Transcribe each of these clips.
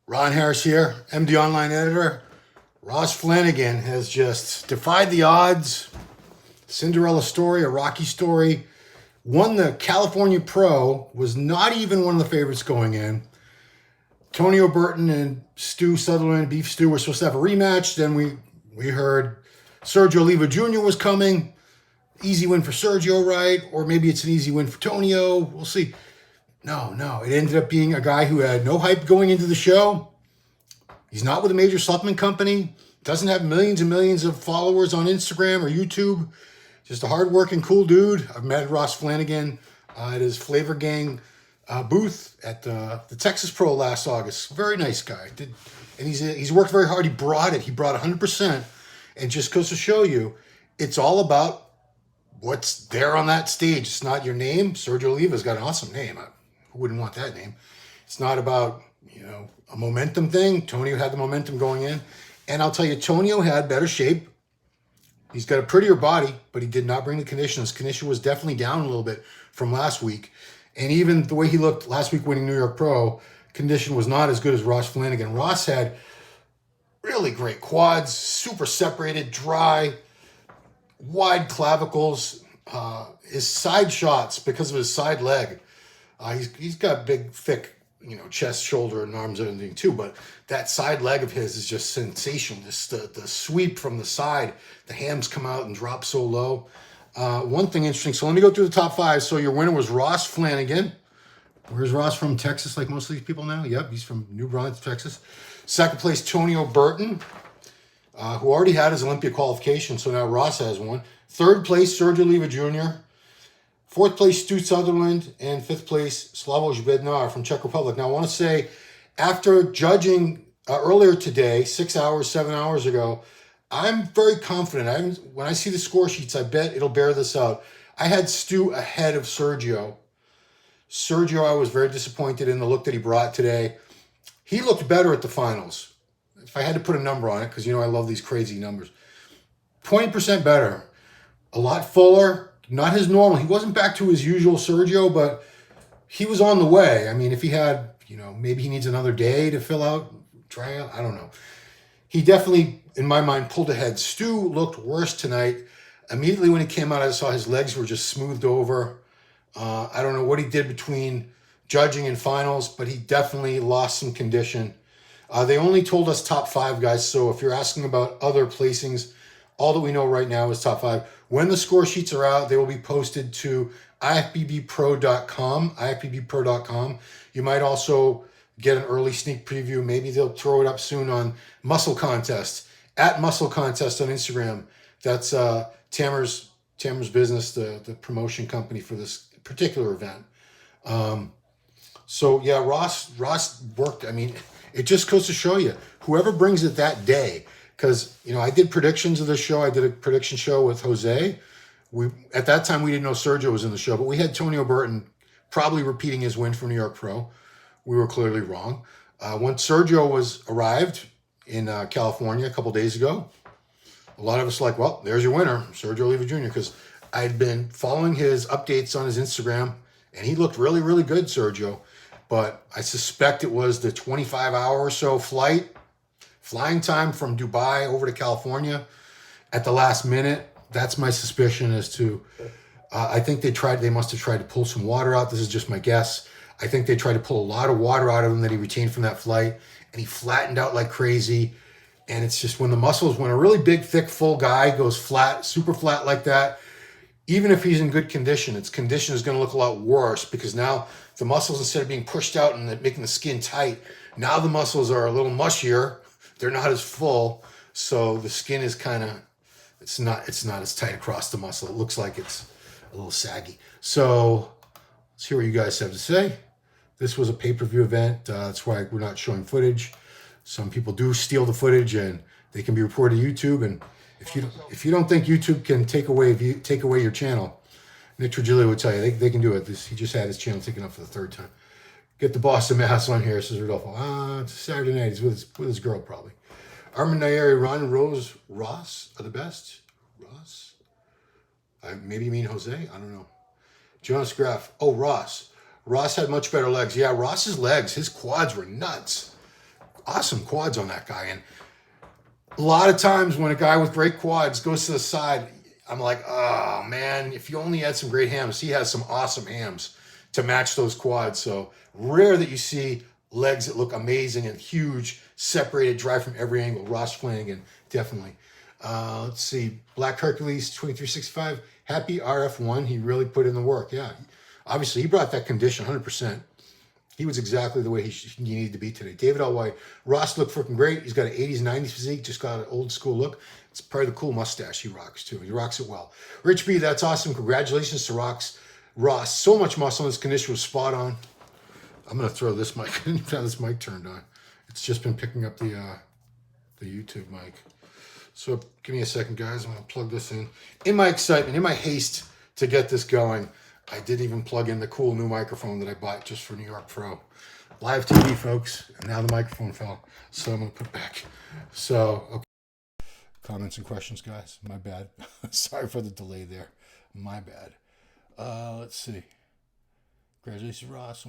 Ron Harris here, MD Online Editor. Ross Flanigan has just defied the odds. Cinderella story, a Rocky story. Won the California Pro, was not even one of the favorites going in. Tony Burton and Stu Sutherland, Beef Stew, were supposed to have a rematch. Then we heard Sergio Oliva Jr. was coming. Easy win for Sergio, right? Or maybe it's an easy win for Tonio. We'll see. No. It ended up being a guy who had no hype going into the show. He's not with a major supplement company. Doesn't have millions and millions of followers on Instagram or YouTube. Just a hardworking, cool dude. I've met Ross Flanigan at his Flavor Gang booth at the Texas Pro last August. Very nice guy. And he's worked very hard. He brought 100%. And just goes to show you, it's all about what's there on that stage. It's not your name. Sergio Oliva's got an awesome name. Who wouldn't want that name? It's not about, a momentum thing. Tonio had the momentum going in. And I'll tell you, Tonio had better shape. He's got a prettier body, but he did not bring the condition. His condition was definitely down a little bit from last week. And even the way he looked last week winning New York Pro, condition was not as good as Ross Flanigan. Ross had really great quads, super separated, dry, wide clavicles. His side shots, because of his side leg, he's got big, thick, chest, shoulder, and arms and everything too. But that side leg of his is just sensational. Just the sweep from the side, the hams come out and drop so low. One thing interesting. So let me go through the top five. So your winner was Ross Flanigan. Where's Ross from? Texas, like most of these people now? Yep, he's from New Brunswick, Texas. Second place, Tony Burton, who already had his Olympia qualification, so now Ross has one. Third place, Sergio Oliva Jr. Fourth place, Stu Sutherland. And fifth place, Slavoj Bednar from Czech Republic. Now, I want to say, after judging earlier today, 7 hours ago, I'm very confident. When I see the score sheets, I bet it'll bear this out. I had Stu ahead of Sergio. Sergio, I was very disappointed in the look that he brought today. He looked better at the finals. If I had to put a number on it, because I love these crazy numbers. 20% better. A lot fuller. Not his normal. He wasn't back to his usual Sergio, but he was on the way. I mean, if he had, maybe he needs another day to try out. I don't know. He definitely, in my mind, pulled ahead. Stu looked worse tonight. Immediately when he came out, I saw his legs were just smoothed over. I don't know what he did between judging and finals, but he definitely lost some condition. They only told us top five, guys. So if you're asking about other placings, all that we know right now is top five. When the score sheets are out, they will be posted to ifbbpro.com. You might also get an early sneak preview. Maybe they'll throw it up soon on Muscle Contest, at Muscle Contest on Instagram. That's Tamer's business, the promotion company for this particular event. So yeah, Ross worked. I mean, it just goes to show you, whoever brings it that day, because I did predictions of the show. I did a prediction show with Jose. At that time we didn't know Sergio was in the show, but we had Tony Burton probably repeating his win from New York Pro. We were clearly wrong. Once Sergio arrived in California a couple days ago, a lot of us were like, well, there's your winner, Sergio Oliva Jr., because I'd been following his updates on his Instagram, and he looked really, really good, Sergio. But I suspect it was the 25-hour or so flying time from Dubai over to California at the last minute. That's my suspicion as to, I think they must have tried to pull some water out. This is just my guess. I think they tried to pull a lot of water out of him that he retained from that flight, and he flattened out like crazy. And it's just when a really big, thick, full guy goes flat, super flat like that, even if he's in good condition, its condition is going to look a lot worse, because now the muscles, instead of being pushed out and making the skin tight, now the muscles are a little mushier. They're not as full. So the skin is it's not as tight across the muscle. It looks like it's a little saggy. So let's hear what you guys have to say. This was a pay-per-view event. That's why we're not showing footage. Some people do steal the footage, and they can be reported to YouTube. And if you don't think YouTube can take away your channel, Nick Trigilio would tell you they can do it. He just had his channel taken up for the third time. Get the Boston Mass on here, says Rodolfo. It's a Saturday night. He's with his girl, probably. Armin Nayeri, Ron and Rose Ross are the best. Ross? Maybe you mean Jose? I don't know. Jonas Graff. Oh, Ross. Ross had much better legs. Yeah, Ross's legs, his quads were nuts. awesome quads on that guy. And a lot of times when a guy with great quads goes to the side, I'm like, oh man, if you only had some great hams. He has some awesome hams to match those quads. So rare that you see legs that look amazing and huge, separated, dry from every angle. Ross Flanigan, definitely. Let's see, Black Hercules 2365, happy RF1. He really put in the work. Yeah, obviously he brought that condition 100%. He was exactly the way he needed to be today. David L. White. Ross looked freaking great. He's got an 80s, 90s physique. Just got an old school look. It's probably the cool mustache he rocks, too. He rocks it well. Rich B, that's awesome. Congratulations to Ross. So much muscle in his condition was spot on. I'm going to throw this mic. I didn't even have this mic turned on. It's just been picking up the YouTube mic. So give me a second, guys. I'm going to plug this in. In my excitement, in my haste to get this going, I didn't even plug in the cool new microphone that I bought just for New York Pro. Live TV, folks. And now the microphone fell. So I'm going to put it back. So, okay. Comments and questions, guys. My bad. Sorry for the delay there. My bad. Let's see. Congratulations, Ross.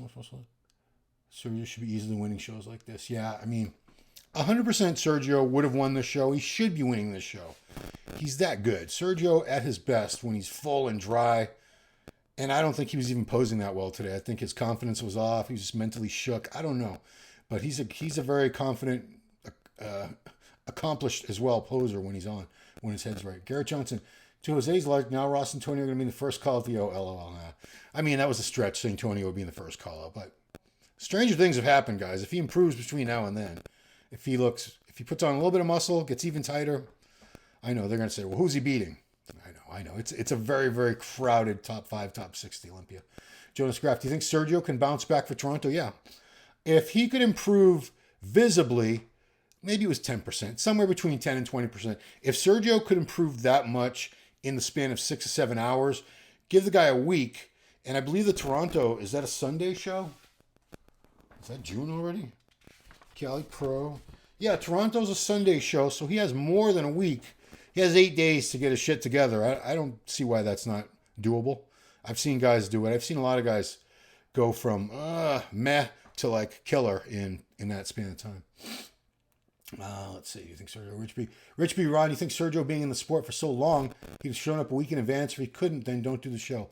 Sergio should be easily winning shows like this. Yeah, I mean, 100% Sergio would have won the show. He should be winning this show. He's that good. Sergio at his best when he's full and dry. And I don't think he was even posing that well today. I think his confidence was off. He was just mentally shook. I don't know. But he's a very confident, accomplished as well poser when he's on, when his head's right. Garrett Johnson, to Jose's like, now Ross and Tonio are going to be the first call out the LOL. I mean, that was a stretch saying Tonio would be in the first call out. But stranger things have happened, guys. If he improves between now and then, if he puts on a little bit of muscle, gets even tighter, I know they're going to say, well, who's he beating? I know. It's a very, very crowded top 5, top 6 the Olympia. Jonas Graff, do you think Sergio can bounce back for Toronto? Yeah. If he could improve visibly, maybe it was 10%, somewhere between 10 and 20%. If Sergio could improve that much in the span of 6 or 7 hours, give the guy a week, and I believe the Toronto, is that a Sunday show? Is that June already? Cali Pro. Yeah, Toronto's a Sunday show, so he has more than a week. He has 8 days to get his shit together. I don't see why that's not doable. I've seen guys do it. I've seen a lot of guys go from meh to like killer in that span of time. Let's see. You think Sergio, Rich B. Ron, you think Sergio being in the sport for so long, he was showing up a week in advance? If he couldn't, then don't do the show.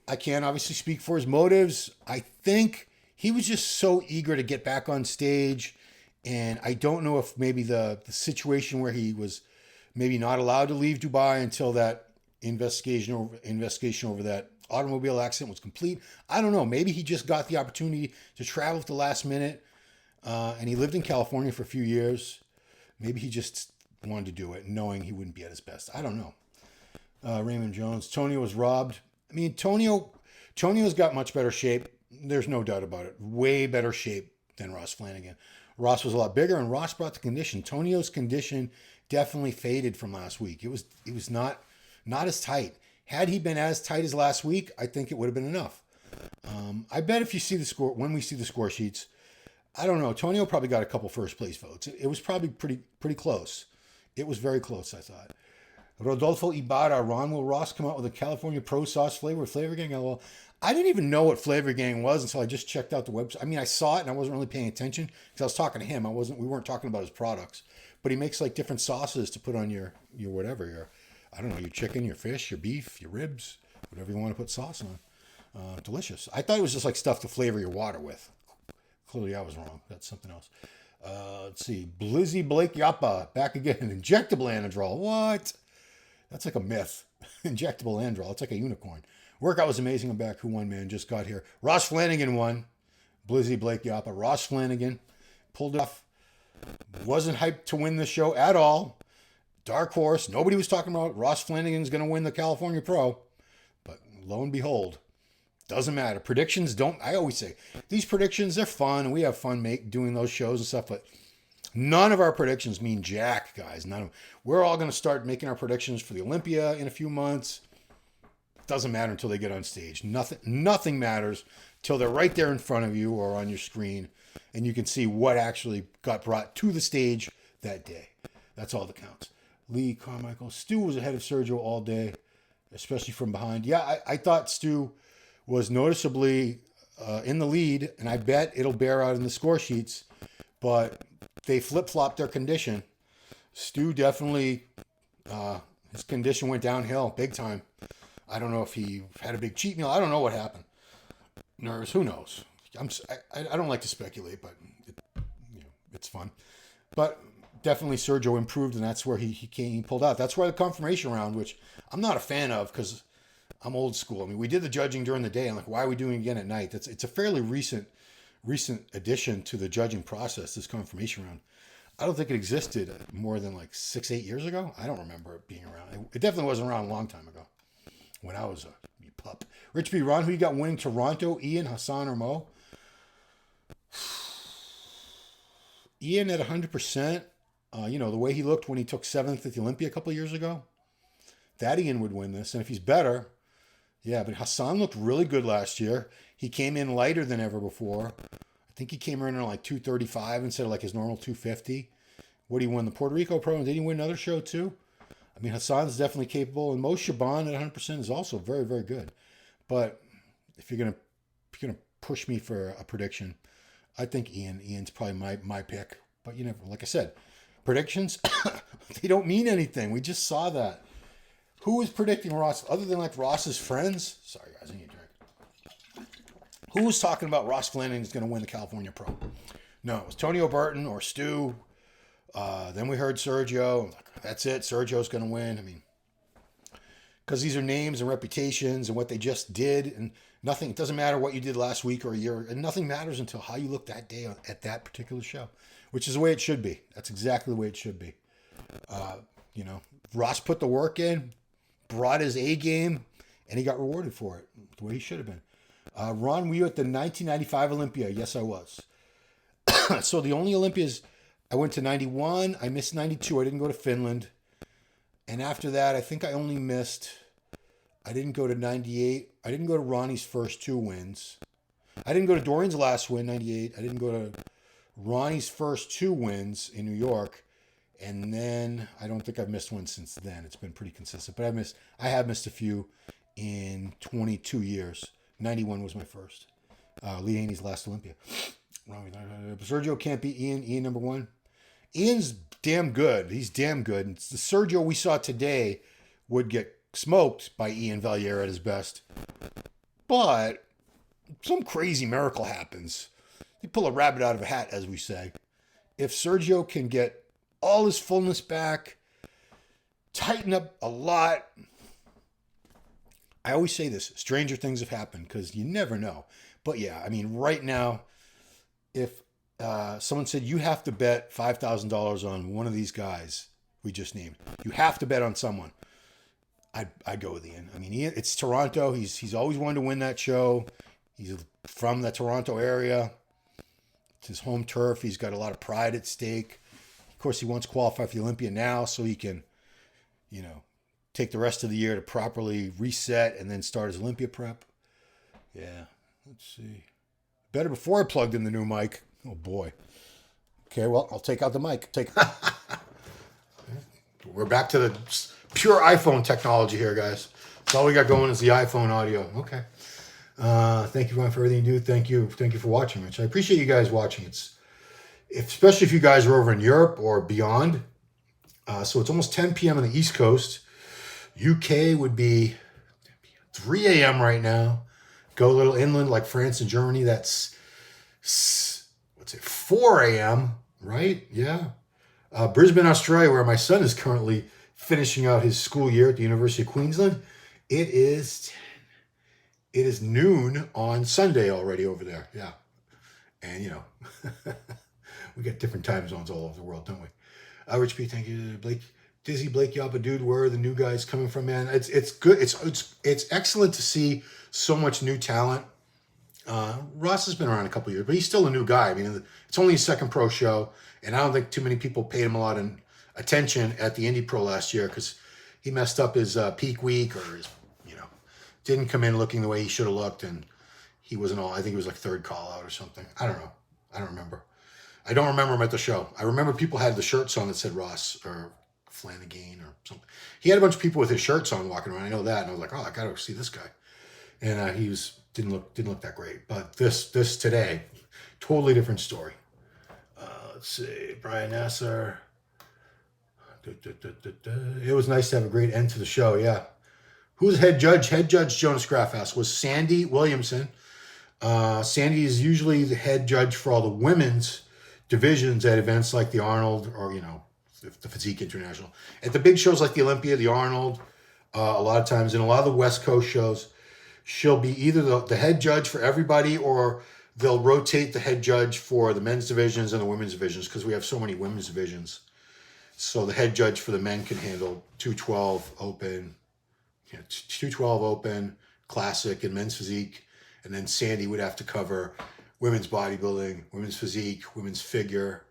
I can't obviously speak for his motives. I think he was just so eager to get back on stage. And I don't know if maybe the situation where he was maybe not allowed to leave Dubai until that investigation over that automobile accident was complete. I don't know. Maybe he just got the opportunity to travel at the last minute. And he lived in California for a few years. Maybe he just wanted to do it, knowing he wouldn't be at his best. I don't know. Raymond Jones. Tonio was robbed. I mean, Tonio's got much better shape. There's no doubt about it. Way better shape than Ross Flanigan. Ross was a lot bigger, and Ross brought the condition. Tonio's condition definitely faded from last week. It was not as tight. Had he been as tight as last week, I think it would have been enough. I bet if you see the score, when we see the score sheets, I don't know. Tonio probably got a couple first place votes. It was probably pretty close. It was very close, I thought. Rodolfo Ibarra, Ron, will Ross come out with a California Pro Sauce flavor with Flavor Gang? LOL. I didn't even know what Flavor Gang was until I just checked out the website. I mean, I saw it and I wasn't really paying attention because I was talking to him. We weren't talking about his products. But he makes like different sauces to put on your whatever, I don't know, your chicken, your fish, your beef, your ribs, whatever you want to put sauce on. Delicious. I thought it was just like stuff to flavor your water with. Clearly I was wrong. That's something else. Let's see. Blizzy Blake Yappa, back again. Injectable Anadrol. What? That's like a myth. Injectable Anadrol. It's like a unicorn. Workout was amazing. I'm back. Who won, man? Just got here. Ross Flanigan won. Blizzy Blake Yappa. Ross Flanigan pulled it off. Wasn't hyped to win the show at all. Dark horse. Nobody was talking about Ross Flanigan's going to win the California Pro. But lo and behold, doesn't matter. Predictions don't, I always say, these predictions, they're fun, and we have fun doing those shows and stuff, but none of our predictions mean jack, guys. None of them. We're all going to start making our predictions for the Olympia in a few months. Doesn't matter until they get on stage. Nothing matters till they're right there in front of you or on your screen, and you can see what actually got brought to the stage that day. That's all that counts. Lee Carmichael. Stu was ahead of Sergio all day, especially from behind. Yeah, I thought Stu was noticeably in the lead, and I bet it'll bear out in the score sheets but they flip-flopped their condition. Stu definitely, his condition went downhill big time. I don't know if he had a big cheat meal. I don't know what happened. Nerves, who knows? I don't like to speculate, but it's fun. But definitely Sergio improved, and that's where he pulled out. That's where the confirmation round, which I'm not a fan of because I'm old school. I mean, we did the judging during the day. I'm like, why are we doing it again at night? It's a fairly recent addition to the judging process, this confirmation round. I don't think it existed more than like 6-8 years ago. I don't remember it being around. It definitely wasn't around a long time ago when I was a pup. Rich B. Ron, who you got winning Toronto? Ian, Hassan, or Mo? Ian at 100%. The way he looked when he took 7th at the Olympia a couple of years ago, that Ian would win this. And if he's better, yeah, but Hassan looked really good last year. He came in lighter than ever before. I think he came in at like 235 instead of like his normal 250. What did he win? The Puerto Rico Pro? And did he win another show too? I mean, Hassan's definitely capable. And Mo Shaban at 100% is also very, very good. But if you're gonna push me for a prediction, I think Ian. Ian's probably my pick. But like I said, predictions, they don't mean anything. We just saw that. Who was predicting Ross, other than like Ross's friends? Sorry, guys, I need a drink. Who was talking about Ross Flanigan is going to win the California Pro? No, it was Tony O'Burton or Stu. Then we heard Sergio. That's it. Sergio's going to win. I mean, because these are names and reputations and what they just did. And nothing, it doesn't matter what you did last week or a year. And nothing matters until how you look that day at that particular show, which is the way it should be. That's exactly the way it should be. Ross put the work in, brought his A game, and he got rewarded for it the way he should have been. Ron, were you at the 1995 Olympia? Yes, I was. So the only Olympias, I went to 91. I missed 92. I didn't go to Finland. And after that, I think I didn't go to 98. I didn't go to Ronnie's first 2 wins. I didn't go to Dorian's last win, 98. I didn't go to Ronnie's first 2 wins in New York. And then I don't think I've missed one since then. It's been pretty consistent. But I have missed a few in 22 years. 91 was my first. Lee Haney's last Olympia. Sergio can't beat Ian. Ian number 1. Ian's damn good. He's damn good. And the Sergio we saw today would get smoked by Ian Valliere at his best. But some crazy miracle happens. You pull a rabbit out of a hat, as we say. If Sergio can get all his fullness back, tighten up a lot. I always say this, stranger things have happened because you never know. But yeah, I mean, right now, if someone said you have to bet $5,000 on one of these guys we just named, you have to bet on someone, I'd go with Ian. I mean, it's Toronto. He's always wanted to win that show. He's from the Toronto area. It's his home turf. He's got a lot of pride at stake. Of course, he wants to qualify for the Olympia now so he can, take the rest of the year to properly reset and then start his Olympia prep. Yeah, let's see. Better before I plugged in the new mic. Oh, boy. Okay, well, I'll take out the mic. We're back to the pure iPhone technology here, guys. That's all we got going is the iPhone audio. Okay. Thank you, Ron, for everything you do. Thank you for watching, Rich. I appreciate you guys watching. Especially if you guys are over in Europe or beyond. So it's almost 10 p.m. on the East Coast. UK would be 3 a.m. right now. Go a little inland like France and Germany. That's, 4 a.m., right? Yeah. Brisbane, Australia, where my son is currently finishing out his school year at the University of Queensland. It is noon on Sunday already over there. Yeah. And, we got different time zones all over the world, don't we? Rich P, thank you. Blake, Dizzy, Blake, Yapa, Dude, where are the new guys coming from, man? It's good. It's excellent to see so much new talent. Ross has been around a couple of years, but he's still a new guy. I mean, it's only his second pro show, and I don't think too many people paid him a lot of attention at the Indy Pro last year because he messed up his peak week or his, didn't come in looking the way he should have looked, and he wasn't all. I think he was like 3rd call out or something. I don't know. I don't remember. I don't remember him at the show. I remember people had the shirts on that said Ross or Flanigan or something. He had a bunch of people with his shirts on walking around. I know that, and I was like, oh, I gotta see this guy. And he didn't look that great. But this today, totally different story. Let's see. Brian Nasser. It was nice to have a great end to the show, yeah. Who's head judge? Head judge, Jonas Graff asked, was Sandy Williamson. Sandy is usually the head judge for all the women's divisions at events like the Arnold or, the Physique International. At the big shows like the Olympia, the Arnold, a lot of times, in a lot of the West Coast shows, she'll be either the head judge for everybody, or they'll rotate the head judge for the men's divisions and the women's divisions, because we have so many women's divisions. So the head judge for the men can handle 212 open, 212 open, classic, and men's physique. And then Sandy would have to cover women's bodybuilding, women's physique, women's figure,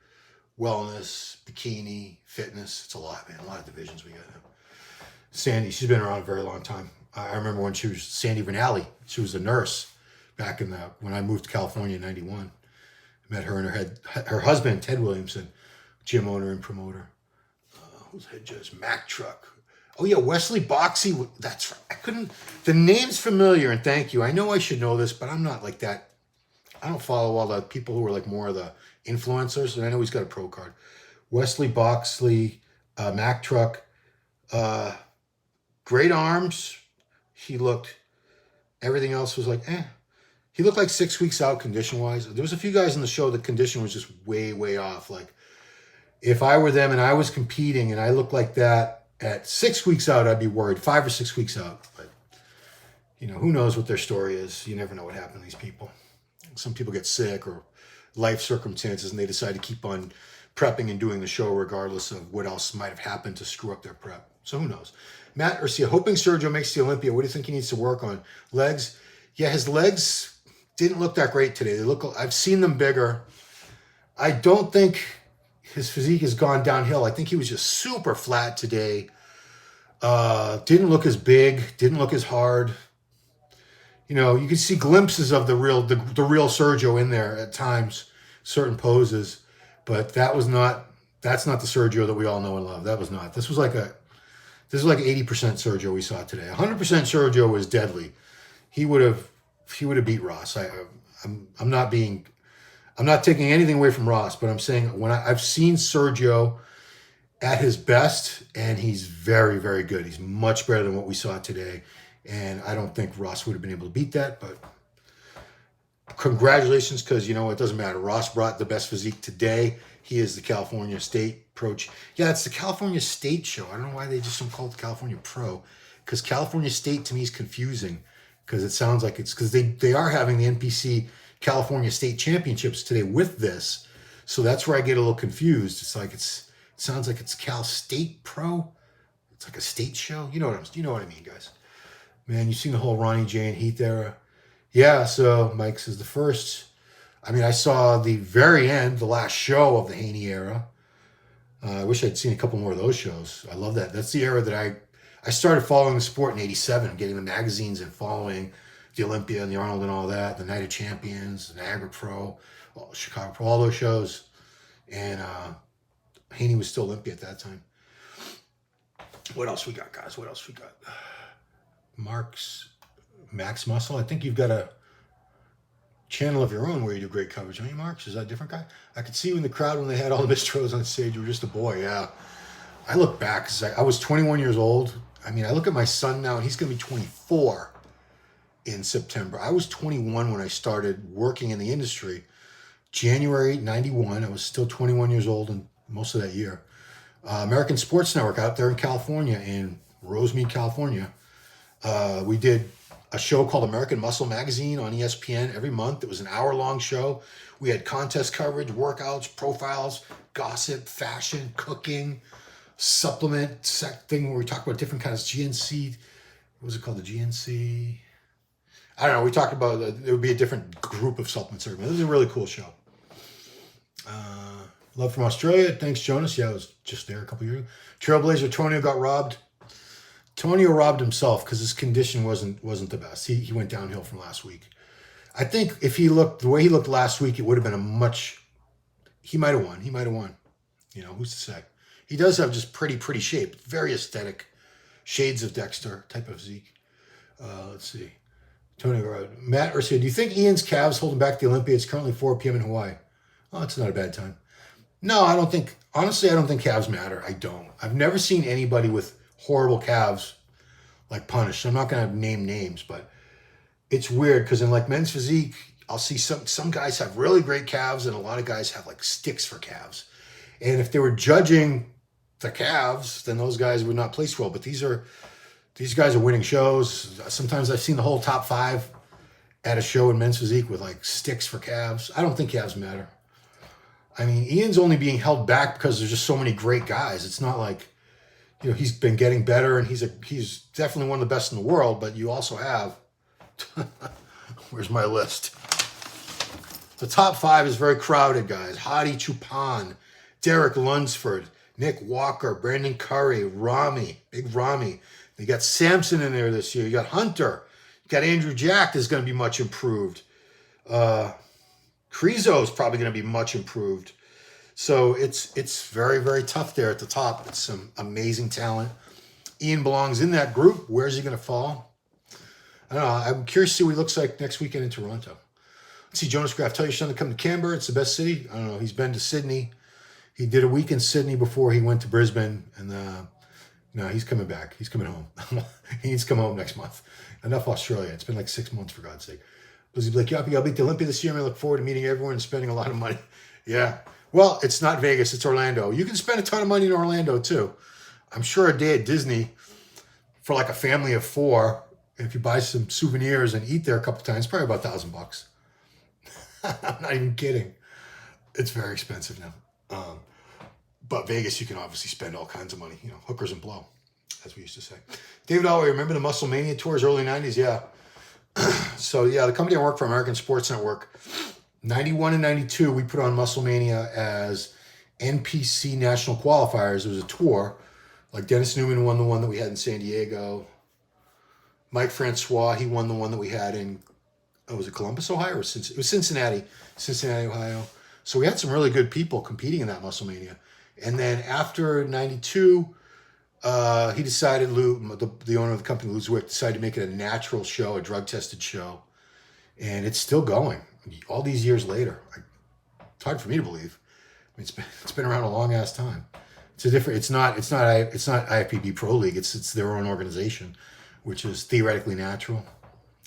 wellness, bikini, fitness. It's a lot, man. A lot of divisions we got now. Sandy, she's been around a very long time. I remember when she was Sandy Vernally. She was a nurse back when I moved to California in 91. I met her and her husband, Ted Williamson, gym owner and promoter. Who's head judge? Mac Truck. Oh yeah, Wesley Boxey. That's right. The name's familiar, and thank you. I know I should know this, but I'm not like that. I don't follow all the people who are like more of the influencers, and I know he's got a pro card. Wesley Boxley, Mac Truck, great arms. Everything else was like, eh. He looked like 6 weeks out condition-wise. There was a few guys in the show, the condition was just way, way off. Like, if I were them and I was competing and I looked like that at 6 weeks out, I'd be worried. 5 or 6 weeks out. But, who knows what their story is. You never know what happened to these people. Some people get sick or life circumstances, and they decide to keep on prepping and doing the show regardless of what else might have happened to screw up their prep. So who knows? Matt Garcia, hoping Sergio makes the Olympia. What do you think he needs to work on? Legs? Yeah, his legs didn't look that great today. I've seen them bigger. I don't think his physique has gone downhill. I think he was just super flat today. Didn't look as big. Didn't look as hard. You could see glimpses of the real Sergio in there at times, certain poses, but that's not the Sergio that we all know and love. That was not. This was like 80% Sergio we saw today. 100% Sergio was deadly. He would have beat Ross. I'm not taking anything away from Ross, but I'm saying I've seen Sergio at his best, and he's very, very good. He's much better than what we saw today. And I don't think Ross would have been able to beat that, but congratulations, because, it doesn't matter. Ross brought the best physique today. He is the California State Pro. Yeah, it's the California State show. I don't know why they just don't call it the California Pro, because California State to me is confusing, because it sounds like it's because they are having the NPC California State Championships today with this. So that's where I get a little confused. It's like it sounds like it's Cal State Pro. It's like a state show. You know what I mean, guys. Man, you've seen the whole Ronnie J and Heath era. Yeah, so Mike says the first. I saw the very end, the last show of the Haney era. I wish I'd seen a couple more of those shows. I love that. That's the era that I started following the sport in 87, getting the magazines and following the Olympia and the Arnold and all that, the Night of Champions, the Niagara Pro, Chicago Pro, all those shows. And Haney was still Olympia at that time. What else we got, guys? What else we got? Max Muscle. I think you've got a channel of your own where you do great coverage. Don't you, Marks? Is that a different guy? I could see you in the crowd when they had all the Mistros on stage. You were just a boy, yeah. I look back, because I was 21 years old. I look at my son now, and he's going to be 24 in September. I was 21 when I started working in the industry. January 91, I was still 21 years old, and most of that year. American Sports Network out there in California, in Rosemead, California. We did a show called American Muscle Magazine on ESPN every month. It was an hour-long show. We had contest coverage, workouts, profiles, gossip, fashion, cooking, supplement thing where we talk about different kinds of GNC. What was it called? The GNC? I don't know. We talked about there would be a different group of supplements. It was a really cool show. Love from Australia. Thanks, Jonas. Yeah, I was just there a couple years ago. Trailblazer Tonio got robbed. Tonio robbed himself because his condition wasn't the best. He went downhill from last week. I think if he looked the way he looked last week, it would have been he might have won. He might have won. Who's to say? He does have just pretty shape. Very aesthetic. Shades of Dexter type of physique. Let's see. Tonio, Matt Garcia, do you think Ian's calves holding back the Olympia? It's currently 4 p.m. in Hawaii. Oh, it's not a bad time. No, I don't think, honestly, I don't think calves matter. I don't. I've never seen anybody with horrible calves like punished. I'm not going to name names, but it's weird because in like men's physique, I'll see some guys have really great calves and a lot of guys have like sticks for calves. And if they were judging the calves, then those guys would not place well. But these guys are winning shows. Sometimes I've seen the whole top 5 at a show in men's physique with like sticks for calves. I don't think calves matter. I mean, Ian's only being held back because there's just so many great guys. It's not like, he's been getting better and he's definitely one of the best in the world, but you also have, where's my list? The top 5 is very crowded, guys. Hadi Chupan, Derek Lunsford, Nick Walker, Brandon Curry, Rami, big Rami. You got Samson in there this year. You got Hunter. You got Andrew Jack is going to be much improved. Krizo is probably going to be much improved. So it's very, very tough there at the top. It's some amazing talent. Ian belongs in that group. Where's he going to fall? I don't know. I'm curious to see what he looks like next weekend in Toronto. Let's see, Jonas Graff, tell your son to come to Canberra. It's the best city. I don't know. He's been to Sydney. He did a week in Sydney before he went to Brisbane. And no, he's coming back. He's coming home. He needs to come home next month. Enough Australia. It's been like 6 months, for God's sake. Lizzie Blake, I'll be at the Olympia this year. I look forward to meeting everyone and spending a lot of money. Yeah. Well, it's not Vegas. It's Orlando. You can spend a ton of money in Orlando, too. I'm sure a day at Disney for like a family of 4, if you buy some souvenirs and eat there a couple times, probably about $1,000. I'm not even kidding. It's very expensive now. But Vegas, you can obviously spend all kinds of money. Hookers and blow, as we used to say. David Allway, remember the Muscle Mania tours, early 90s? Yeah. So, yeah, the company I work for, American Sports Network, 91 and 92, we put on Muscle Mania as NPC National Qualifiers. It was a tour. Like Dennis Newman won the one that we had in San Diego. Mike Francois, he won the one that we had in, was it Columbus, Ohio? Or it was Cincinnati, Ohio. So we had some really good people competing in that Muscle Mania. And then after 92, he decided, the owner of the company, Lou Zwick, decided to make it a natural show, a drug-tested show. And it's still going all these years later. It's hard for me to believe. I mean, it's been around a long-ass time. It's not IFBB Pro League. It's their own organization, which is theoretically natural.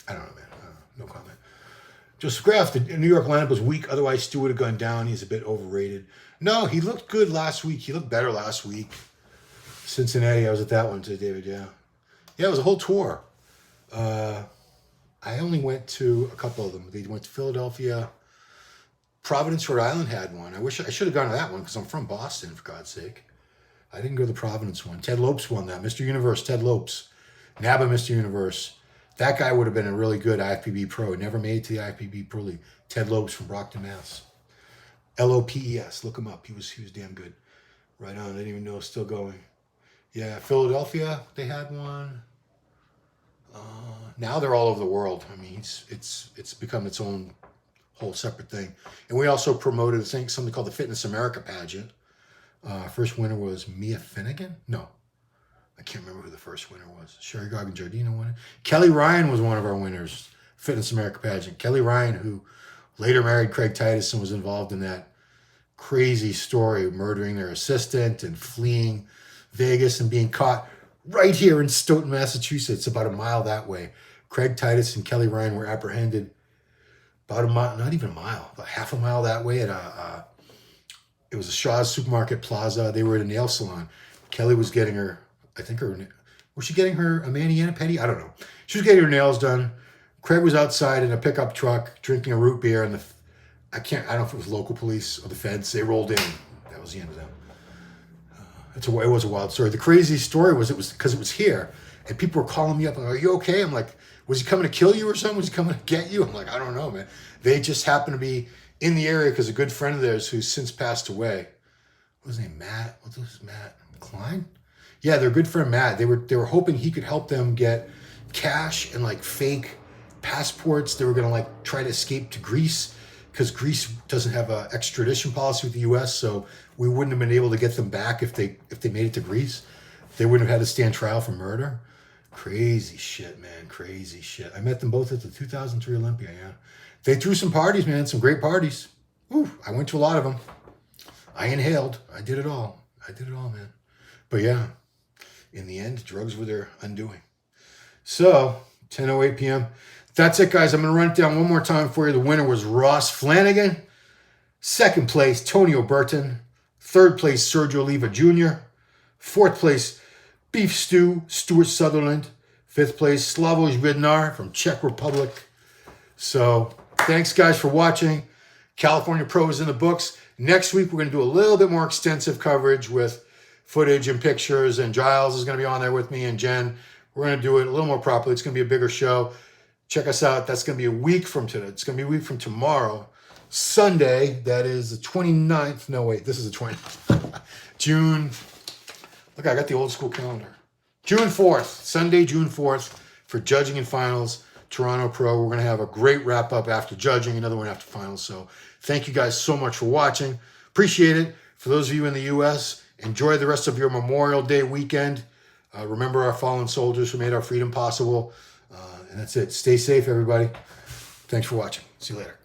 I don't know, man. No comment. Joseph Graff, the New York lineup was weak. Otherwise, Stu would have gone down. He's a bit overrated. No, he looked good last week. He looked better last week. Cincinnati, I was at that one too, David, yeah. Yeah, it was a whole tour. I only went to a couple of them. They went to Philadelphia. Providence, Rhode Island had one. I wish I should have gone to that one because I'm from Boston, for God's sake. I didn't go to the Providence one. Ted Lopes won that. Mr. Universe, Ted Lopes. NABA Mr. Universe. That guy would have been a really good IFBB pro. He never made it to the IFBB Pro League. Ted Lopes from Brockton, Mass. Lopes. Look him up. He was damn good. Right on. I didn't even know it was still going. Yeah, Philadelphia, they had one. Now they're all over the world. I mean, it's become its own whole separate thing. And we also promoted something called the Fitness America pageant. First winner was Mia Finnegan? No. I can't remember who the first winner was. Sherry Gargan Giardino won it. Kelly Ryan was one of our winners, Fitness America pageant. Kelly Ryan, who later married Craig Titus and was involved in that crazy story of murdering their assistant and fleeing Vegas and being caught right here in Stoughton, Massachusetts, about a mile that way. Craig Titus and Kelly Ryan were apprehended about a mile, not even a mile, about half a mile that way at it was a Shaw's Supermarket Plaza. They were at a nail salon. Kelly was getting was she getting her a mani and a pedi? I don't know. She was getting her nails done. Craig was outside in a pickup truck drinking a root beer, and I don't know if it was local police or the feds. They rolled in. That was the end of them. It was a wild story. The crazy story was because it was here, and people were calling me up like, "Are you okay?" I'm like, "Was he coming to kill you or something? Was he coming to get you?" I'm like, "I don't know, man." They just happened to be in the area because a good friend of theirs who's since passed away. What was his name? Matt? What was his Matt Klein? Yeah, their good friend Matt. They were hoping he could help them get cash and like fake passports. They were gonna like try to escape to Greece because Greece doesn't have an extradition policy with the U.S. So we wouldn't have been able to get them back if they made it to Greece. They wouldn't have had to stand trial for murder. Crazy shit, man. Crazy shit. I met them both at the 2003 Olympia. Yeah, they threw some parties, man. Some great parties. Ooh, I went to a lot of them. I inhaled. I did it all. I did it all, man. But yeah, in the end, drugs were their undoing. So, 10:08 p.m. That's it, guys. I'm going to run it down one more time for you. The winner was Ross Flanigan. Second place, Tonio Burton. Third place, Sergio Oliva Jr. Fourth place, Beef Stew, Stuart Sutherland. Fifth place, Slavoj Vidnar from Czech Republic. So, thanks, guys, for watching. California Pro is in the books. Next week, we're going to do a little bit more extensive coverage with footage and pictures, and Giles is going to be on there with me and Jen. We're going to do it a little more properly. It's going to be a bigger show. Check us out. That's going to be a week from today. It's going to be a week from tomorrow. Sunday, that is the 29th. No, wait, this is the 20th. June. Look, I got the old school calendar. June 4th. Sunday, June 4th for judging and finals. Toronto Pro. We're going to have a great wrap up after judging, another one after finals. So thank you guys so much for watching. Appreciate it. For those of you in the U.S., enjoy the rest of your Memorial Day weekend. Remember our fallen soldiers who made our freedom possible. And that's it. Stay safe, everybody. Thanks for watching. See you later.